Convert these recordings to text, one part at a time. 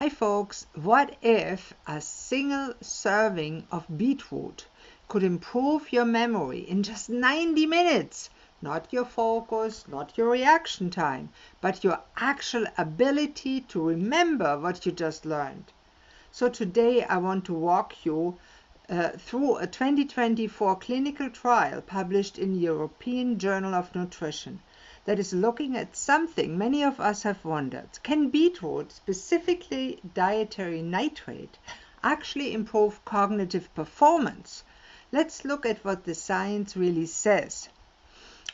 Hi folks, what if a single serving of beetroot could improve your memory in just 90 minutes? Not your focus, not your reaction time, but your actual ability to remember what you just learned. So today I want to walk you through a 2024 clinical trial published in European Journal of Nutrition that is looking at something many of us have wondered. Can beetroot, specifically dietary nitrate, actually improve cognitive performance? Let's look at what the science really says.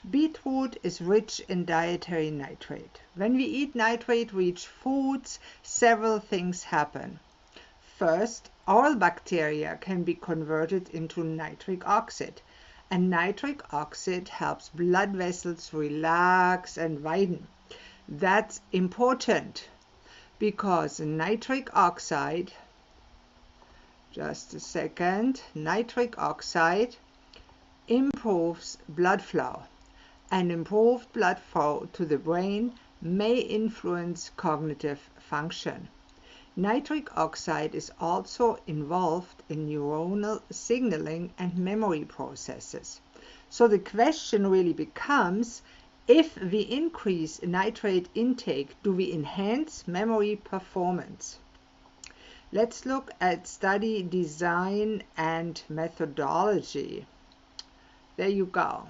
Beetroot is rich in dietary nitrate. When we eat nitrate-rich foods, several things happen. First, all bacteria can be converted into nitric oxide, and nitric oxide helps blood vessels relax and widen. That's important because nitric oxide, nitric oxide improves blood flow, and improved blood flow to the brain may influence cognitive function. Nitric oxide is also involved in neuronal signaling and memory processes. So the question really becomes, if we increase nitrate intake, do we enhance memory performance? Let's look at study design and methodology. There you go.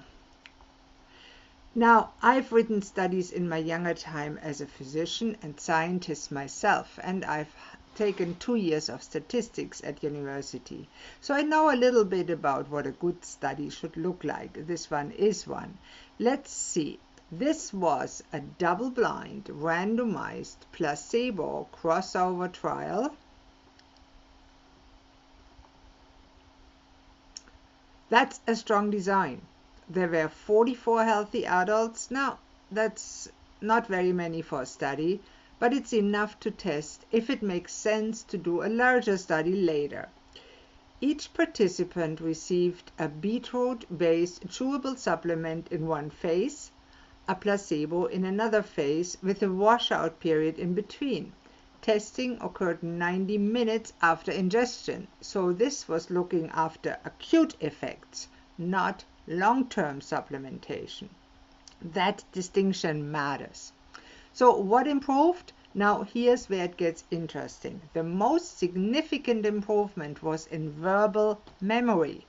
Now, I've written studies in my younger time as a physician and scientist myself, and I've taken 2 years of statistics at university. So I know a little bit about what a good study should look like. This one is one. Let's see. This was a double-blind, randomized, placebo crossover trial. That's a strong design. There were 44 healthy adults. Now, that's not very many for a study, but it's enough to test if it makes sense to do a larger study later. Each participant received a beetroot-based chewable supplement in one phase, a placebo in another phase, with a washout period in between. Testing occurred 90 minutes after ingestion, so this was looking after acute effects, not long-term supplementation. That distinction matters. So what improved? Now here's where it gets interesting. The most significant improvement was in verbal memory.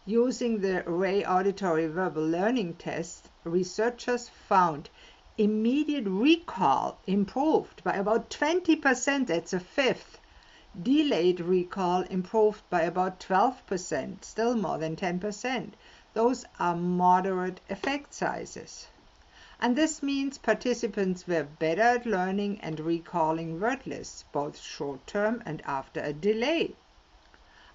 Using the Array Auditory Verbal Learning Test, researchers found immediate recall improved by about 20%, that's a fifth. Delayed recall improved by about 12%, still more than 10%. Those are moderate effect sizes. And this means participants were better at learning and recalling word lists, both short-term and after a delay.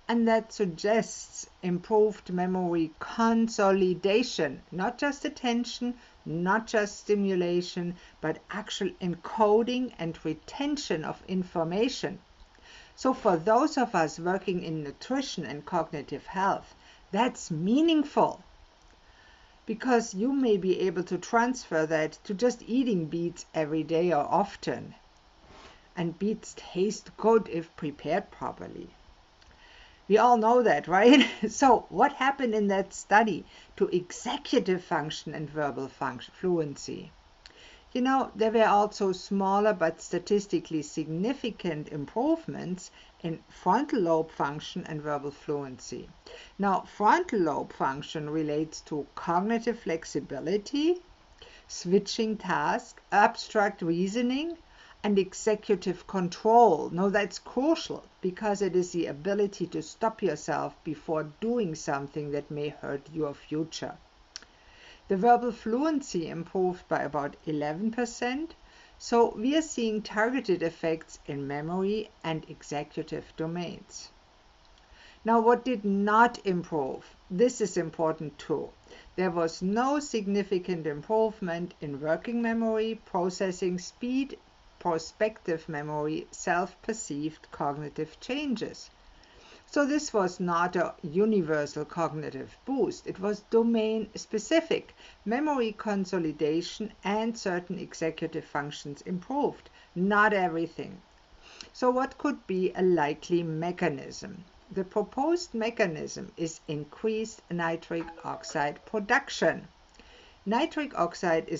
And that suggests improved memory consolidation, not just attention, not just stimulation, but actual encoding and retention of information. So for those of us working in nutrition and cognitive health, that's meaningful, because you may be able to transfer that to just eating beets every day or often. And beets taste good if prepared properly. We all know that, right? So what happened in that study to executive function and verbal fluency? You know, there were also smaller but statistically significant improvements in frontal lobe function and verbal fluency. Now, frontal lobe function relates to cognitive flexibility, switching tasks, abstract reasoning, and executive control. Now, that's crucial because it is the ability to stop yourself before doing something that may hurt your future. The verbal fluency improved by about 11%, so we are seeing targeted effects in memory and executive domains. Now, what did not improve? This is important too. There was no significant improvement in working memory, processing speed, prospective memory, self-perceived cognitive changes. So this was not a universal cognitive boost. It was domain-specific. Memory consolidation and certain executive functions improved, not everything. So what could be a likely mechanism? The proposed mechanism is increased nitric oxide production. Nitric oxide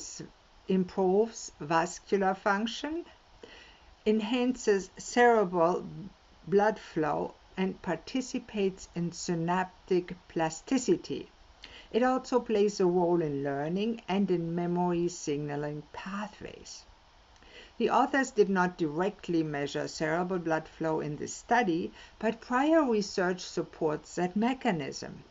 improves vascular function, enhances cerebral blood flow, and participates in synaptic plasticity. It also plays a role in learning and in memory signaling pathways. The authors did not directly measure cerebral blood flow in this study, but prior research supports that mechanism.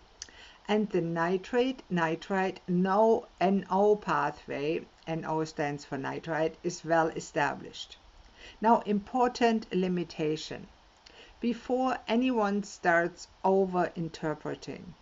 And the nitrite NO pathway, NO stands for nitrite, is well established. Now, important limitation. Before anyone starts over-interpreting,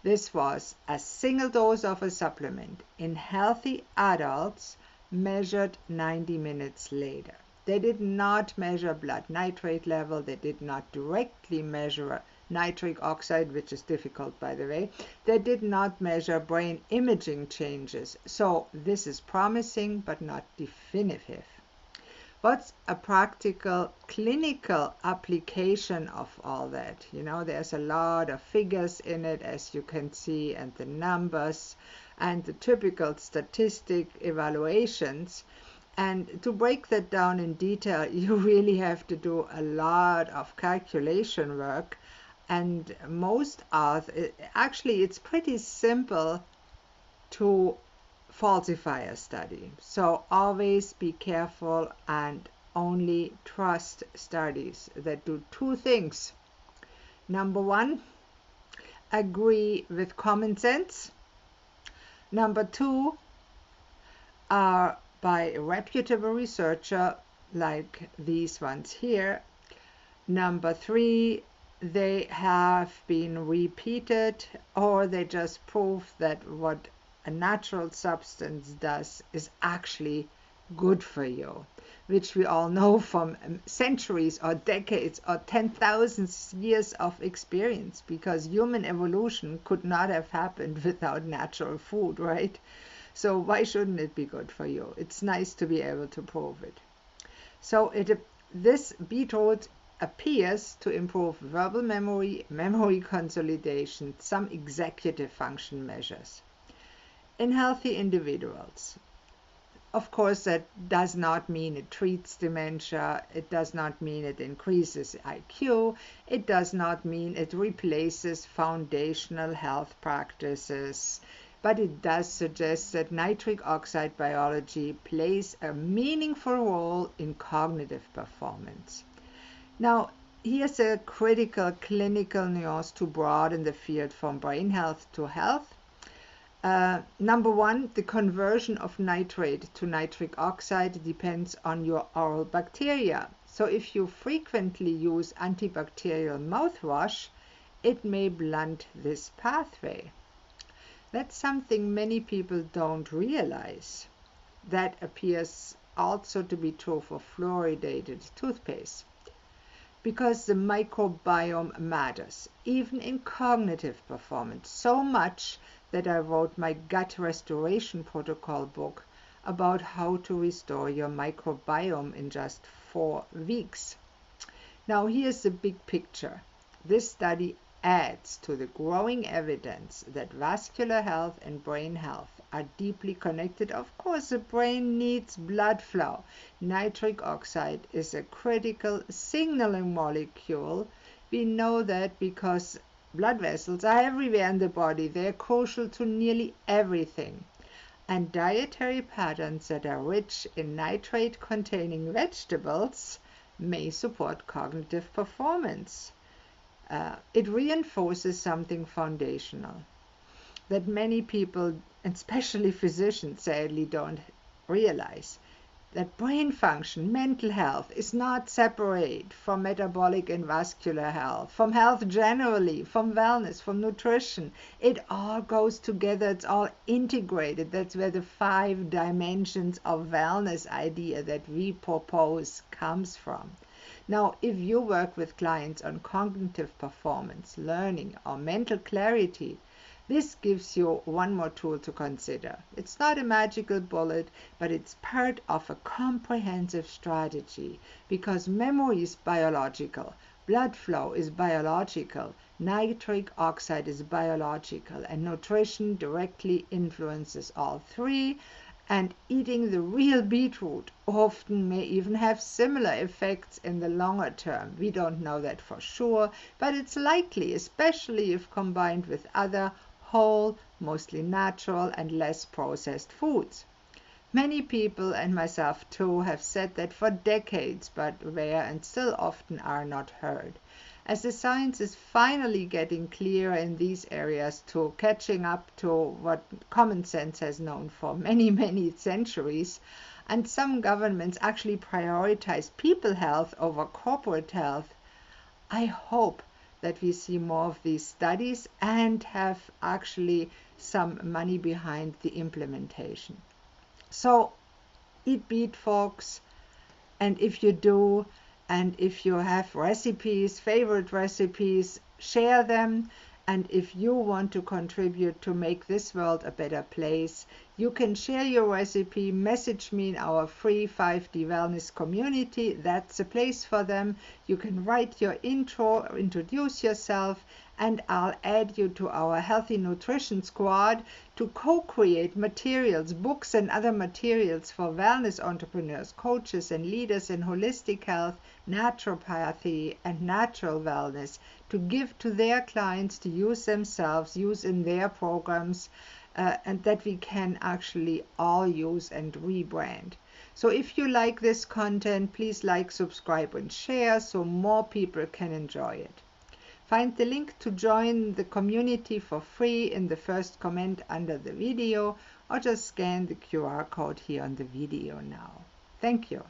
this was a single dose of a supplement in healthy adults measured 90 minutes later. They did not measure blood nitrate level. They did not directly measure nitric oxide, which is difficult, by the way. They did not measure brain imaging changes. So this is promising, but not definitive. What's a practical clinical application of all that? There's a lot of figures in it, as you can see, and the numbers and the typical statistic evaluations. And to break that down in detail, you really have to do a lot of calculation work. And actually, it's pretty simple to falsify a study. So always be careful and only trust studies that do two things. Number one, agree with common sense. Number two, are by a reputable researcher like these ones here. Number three, they have been repeated, or they just prove that what a natural substance does is actually good for you, which we all know from centuries or decades or 10,000 years of experience, because human evolution could not have happened without natural food, right? So why shouldn't it be good for you? It's nice to be able to prove it. So this beetroot appears to improve verbal memory, memory consolidation, some executive function measures in healthy individuals. Of course, that does not mean it treats dementia. It does not mean it increases IQ. It does not mean it replaces foundational health practices. But it does suggest that nitric oxide biology plays a meaningful role in cognitive performance. Now, here's a critical clinical nuance to broaden the field from brain health to health. Number one, the conversion of nitrate to nitric oxide depends on your oral bacteria. So if you frequently use antibacterial mouthwash, it may blunt this pathway. That's something many people don't realize. That appears also to be true for fluoridated toothpaste, because the microbiome matters, even in cognitive performance, so much that I wrote my gut restoration protocol book about how to restore your microbiome in just 4 weeks. Now here's the big picture. This study adds to the growing evidence that vascular health and brain health are deeply connected. Of course, the brain needs blood flow. Nitric oxide is a critical signaling molecule. We know that because blood vessels are everywhere in the body. They are crucial to nearly everything. And dietary patterns that are rich in nitrate-containing vegetables may support cognitive performance. It reinforces something foundational that many people, especially physicians, sadly don't realize. That brain function, mental health, is not separate from metabolic and vascular health, from health generally, from wellness, from nutrition. It all goes together. It's all integrated. That's where the 5 dimensions of wellness idea that we propose comes from. Now, if you work with clients on cognitive performance, learning, or mental clarity, This gives you one more tool to consider. It's not a magical bullet, but it's part of a comprehensive strategy, because memory is biological, blood flow is biological, nitric oxide is biological, and nutrition directly influences all three. And eating the real beetroot often may even have similar effects in the longer term. We don't know that for sure, but it's likely, especially if combined with other whole, mostly natural and less processed foods. Many people, and myself too, have said that for decades, but rare and still often are not heard. As the science is finally getting clearer in these areas, to catching up to what common sense has known for many, many centuries, and some governments actually prioritize people health over corporate health, I hope that we see more of these studies and have actually some money behind the implementation. So eat beet, folks, and if you do, and if you have recipes, favorite recipes, share them. And if you want to contribute to make this world a better place, you can share your recipe, message me in our free 5D Wellness community. That's a place for them. You can write your intro, introduce yourself, and I'll add you to our Healthy Nutrition Squad to co-create materials, books and other materials for wellness entrepreneurs, coaches and leaders in holistic health, naturopathy and natural wellness, to give to their clients to use themselves, use in their programs, and that we can actually all use and rebrand. So if you like this content, please like, subscribe and share so more people can enjoy it. Find the link to join the community for free in the first comment under the video, or just scan the QR code here on the video now. Thank you.